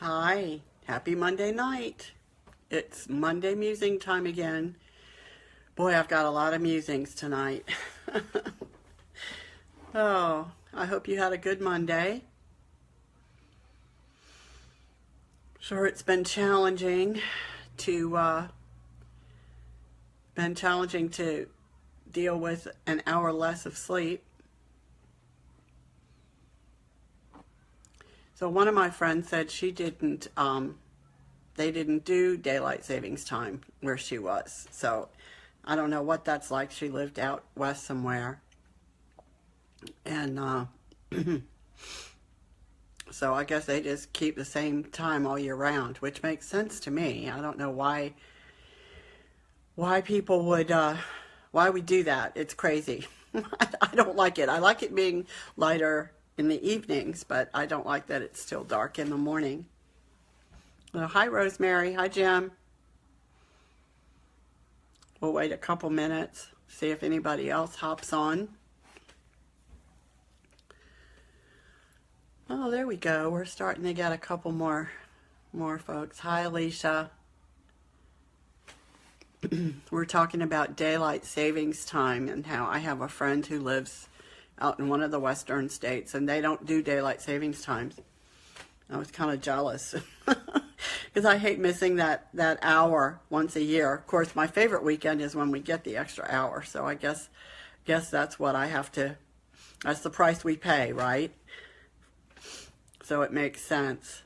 Hi, happy Monday night. It's Monday musing time again. Boy, I've got a lot of musings tonight. Oh, I hope you had a good Monday. Sure, it's to been challenging to deal with an hour less of sleep. So one of my friends said they didn't do daylight savings time where she was. So I don't know what that's like. She lived out west somewhere. And so I guess they just keep the same time all year round, which makes sense to me. I don't know why people would why we do that. It's crazy. I don't like it. I like it being lighter in the evenings, but I don't like that it's still dark in the morning. Well, hi, Rosemary. Hi, Jim. We'll wait a couple minutes, see if anybody else hops on. Oh, there we go. We're starting to get a couple more folks. Hi, Alicia. We're talking about daylight savings time and how I have a friend who lives out in one of the western states and they don't do daylight savings times. I was kind of jealous because I hate missing that hour once a year. Of course, my favorite weekend is when we get the extra hour. So I guess that's what I have to. That's the price we pay, right? So it makes sense.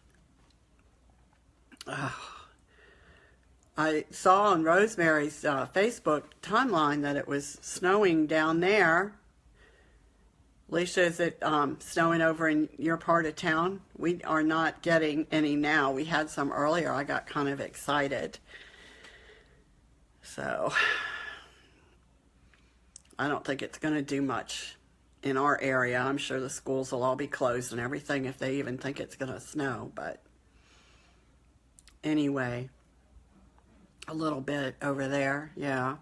I saw on Rosemary's Facebook timeline that it was snowing down there. Alicia, is it snowing over in your part of town? We are not getting any now. We had some earlier. I got kind of excited. So I don't think it's going to do much in our area. I'm sure the schools will all be closed and everything if they even think it's going to snow. But anyway, a little bit over there, yeah.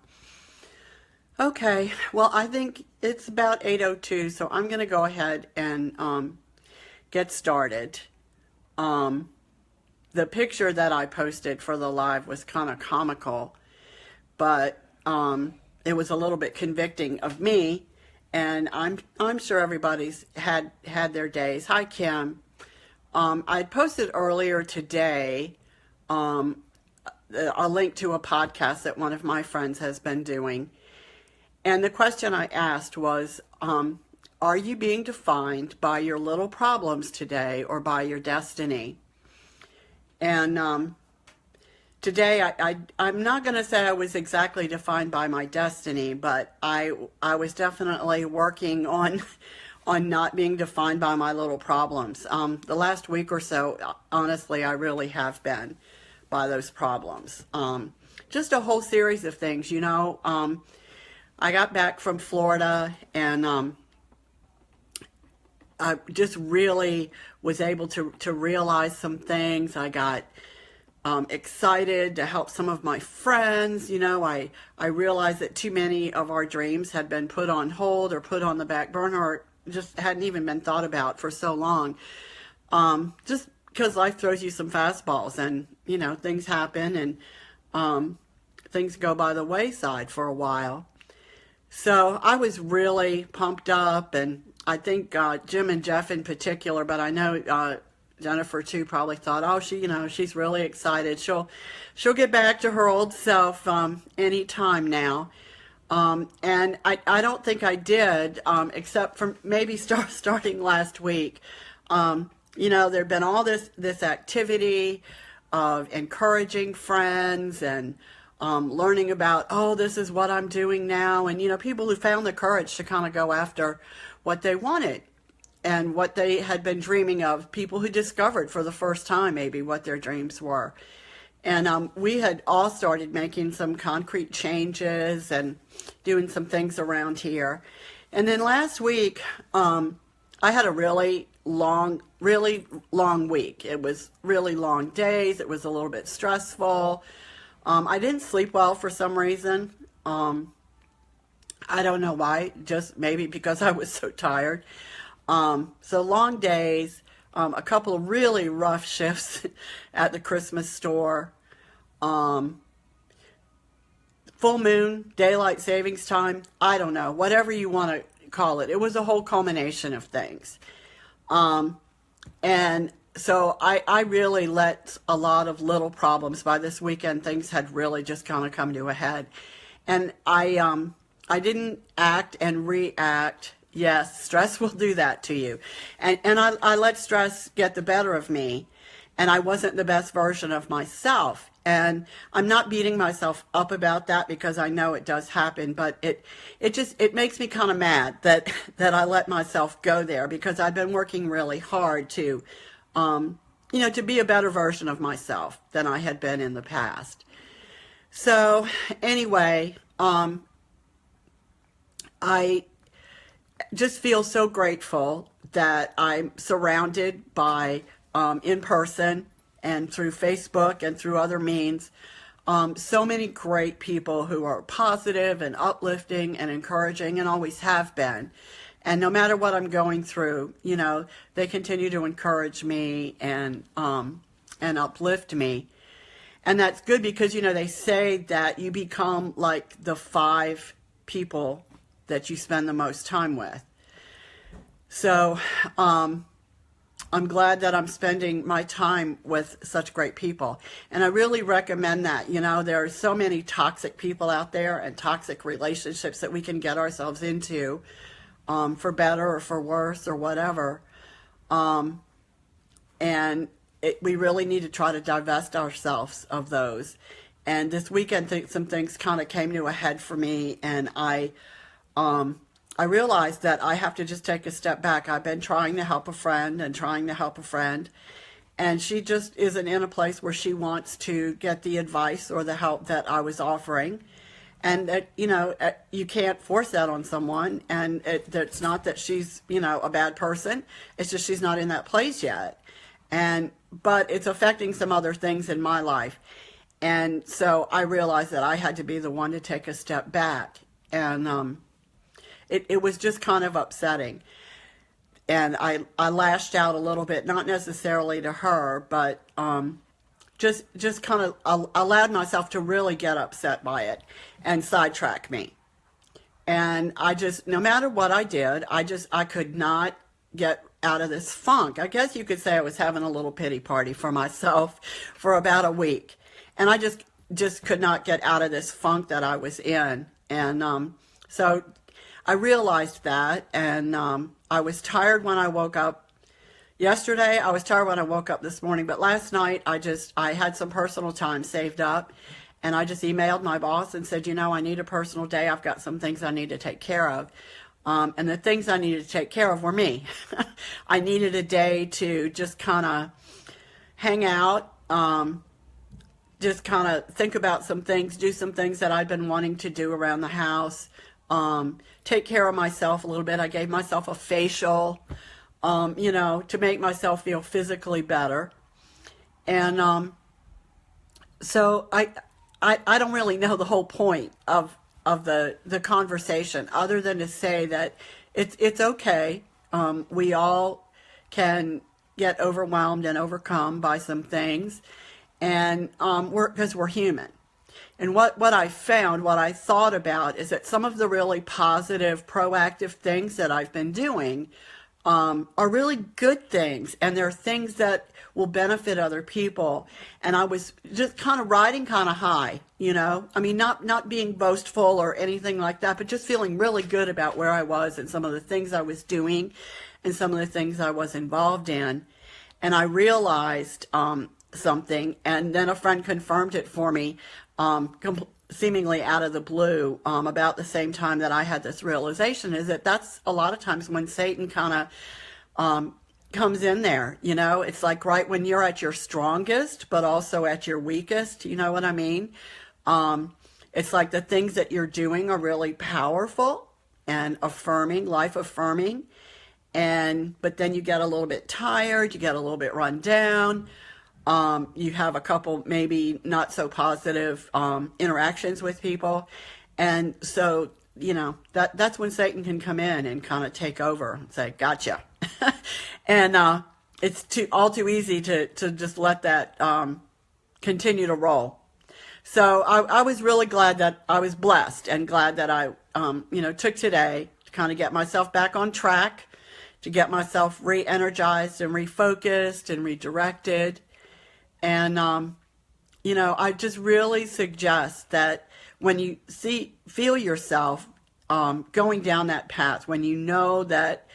Okay, well, I think it's about 8:02, so I'm going to go ahead and get started. The picture that I posted for the live was kind of comical, but it was a little bit convicting of me, and I'm sure everybody's had their days. Hi, Kim. I posted earlier today a link to a podcast that one of my friends has been doing. And the question I asked was, are you being defined by your little problems today or by your destiny? And today I'm not going to say I was exactly defined by my destiny, but I was definitely working on not being defined by my little problems. The last week or so, honestly, I really have been by those problems. Just a whole series of things, you know. I got back from Florida and I just really was able to realize some things. I got excited to help some of my friends. You know, I realized that too many of our dreams had been put on hold or put on the back burner or just hadn't even been thought about for so long. Just because life throws you some fastballs and, you know, things happen and things go by the wayside for a while. So I was really pumped up, and I think Jim and Jeff in particular, but I know Jennifer too probably thought, oh, she's really excited. She'll get back to her old self any time now. And I don't think I did, except for maybe starting last week. You know, there'd been all this activity of encouraging friends and learning about, oh, this is what I'm doing now. And, you know, people who found the courage to kind of go after what they wanted and what they had been dreaming of, people who discovered for the first time maybe what their dreams were. And we had all started making some concrete changes and doing some things around here. And then last week, I had a really long week. It was really long days. It was a little bit stressful. I didn't sleep well for some reason. I don't know why, just maybe because I was so tired. So long days. a couple of really rough shifts at the Christmas store. Full moon, daylight savings time, I don't know, whatever you want to call it. It was a whole culmination of things. And so I really let a lot of little problems. By this weekend, things had really just kind of come to a head. And I didn't act and react. Yes, stress will do that to you. And I let stress get the better of me. And I wasn't the best version of myself. And I'm not beating myself up about that because I know it does happen, but it makes me kind of mad that I let myself go there, because I've been working really hard to, to be a better version of myself than I had been in the past. So anyway, I just feel so grateful that I'm surrounded by, in person and through Facebook and through other means, so many great people who are positive and uplifting and encouraging, and always have been. And no matter what I'm going through, they continue to encourage me and uplift me. And that's good because, they say that you become like the 5 people that you spend the most time with. So, I'm glad that I'm spending my time with such great people. And I really recommend that. There are so many toxic people out there and toxic relationships that we can get ourselves into, for better or for worse or whatever. And we really need to try to divest ourselves of those. And this weekend, some things kind of came to a head for me, and I realized that I have to just take a step back. I've been trying to help a friend, and she just isn't in a place where she wants to get the advice or the help that I was offering. And that, you can't force that on someone, and it's not that she's, a bad person. It's just she's not in that place yet. But it's affecting some other things in my life. And so I realized that I had to be the one to take a step back. And it was just kind of upsetting. And I lashed out a little bit, not necessarily to her, but just kind of allowed myself to really get upset by it and sidetrack me. And no matter what I did, I could not get out of this funk. I guess you could say I was having a little pity party for myself for about a week. And I just could not get out of this funk that I was in. And so I realized that, and I was tired when I woke up yesterday. I was tired when I woke up this morning, but last night I had some personal time saved up, and I just emailed my boss and said, I need a personal day. I've got some things I need to take care of. And the things I needed to take care of were me. I needed a day to just kind of hang out, just kind of think about some things, do some things that I've been wanting to do around the house. Take care of myself a little bit. I gave myself a facial, to make myself feel physically better. And so I don't really know the whole point of the conversation, other than to say that it's okay. We all can get overwhelmed and overcome by some things, and because we're human. And what I found, what I thought about, is that some of the really positive, proactive things that I've been doing are really good things. And they're things that will benefit other people. And I was just kind of riding kind of high, I mean, not being boastful or anything like that, but just feeling really good about where I was and some of the things I was doing and some of the things I was involved in. And I realized something, and then a friend confirmed it for me, seemingly out of the blue, about the same time that I had this realization, is that's a lot of times when Satan kind of comes in there. It's like right when you're at your strongest, but also at your weakest. You know what I mean? It's like the things that you're doing are really powerful and affirming, life affirming. But then you get a little bit tired, you get a little bit run down. You have a couple maybe not so positive interactions with people. And so, that's when Satan can come in and kind of take over and say, gotcha. And it's all too easy to just let that continue to roll. So I was really glad that I was blessed and glad that I, took today to kind of get myself back on track, to get myself re-energized and refocused and redirected. And, I just really suggest that when you feel yourself going down that path, when you know that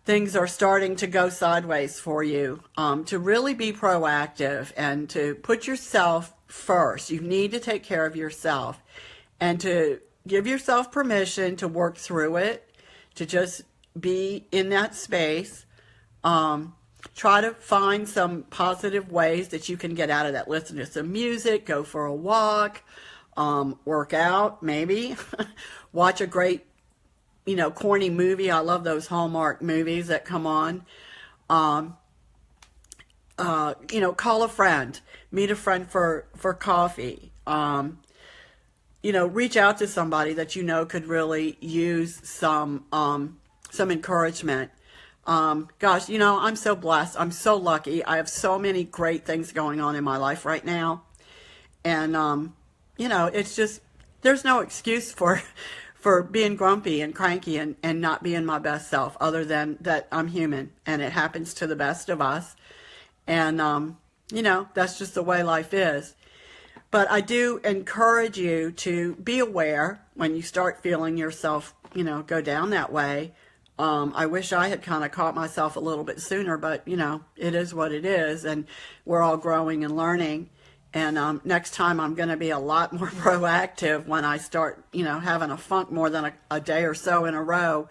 things are starting to go sideways for you, to really be proactive and to put yourself first. You need to take care of yourself and to give yourself permission to work through it, to just be in that space. Try to find some positive ways that you can get out of that. Listen to some music, go for a walk, work out, maybe. Watch a great, corny movie. I love those Hallmark movies that come on. Call a friend, meet a friend for coffee. Reach out to somebody that could really use some encouragement. Gosh, I'm so blessed. I'm so lucky. I have so many great things going on in my life right now. And, it's just, there's no excuse for being grumpy and cranky and not being my best self, other than that I'm human and it happens to the best of us. And, that's just the way life is. But I do encourage you to be aware when you start feeling yourself, go down that way. I wish I had kind of caught myself a little bit sooner, but, it is what it is, and we're all growing and learning. And next time I'm going to be a lot more proactive when I start, having a funk more than a day or so in a row,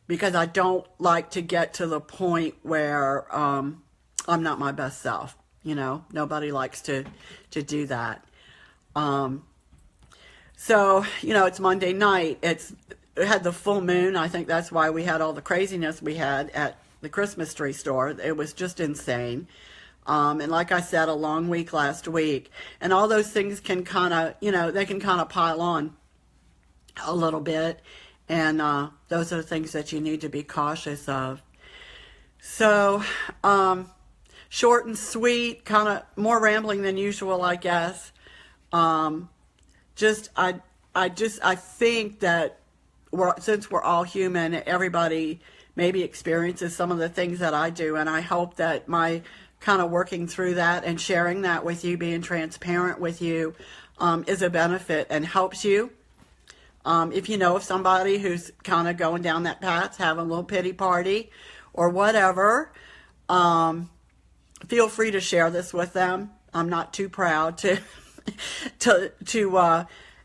because I don't like to get to the point where I'm not my best self. Nobody likes to do that. So, it's Monday night. It had the full moon. I think that's why we had all the craziness we had at the Christmas tree store. It was just insane. And like I said, a long week last week. And all those things can kind of, they can kind of pile on a little bit. And those are the things that you need to be cautious of. So, short and sweet, kind of more rambling than usual, I guess. I think that since we're all human, everybody maybe experiences some of the things that I do, and I hope that my kind of working through that and sharing that with you, being transparent with you, is a benefit and helps you. If you know of somebody who's kind of going down that path, having a little pity party or whatever, feel free to share this with them. I'm not too proud to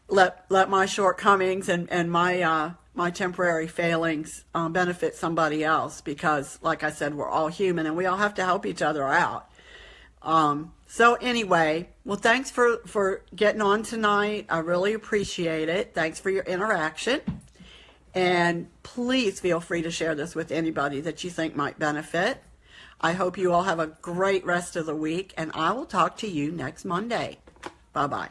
let my shortcomings and my temporary failings benefit somebody else, because, like I said, we're all human and we all have to help each other out. So anyway, well, thanks for getting on tonight. I really appreciate it. Thanks for your interaction. And please feel free to share this with anybody that you think might benefit. I hope you all have a great rest of the week, and I will talk to you next Monday. Bye-bye.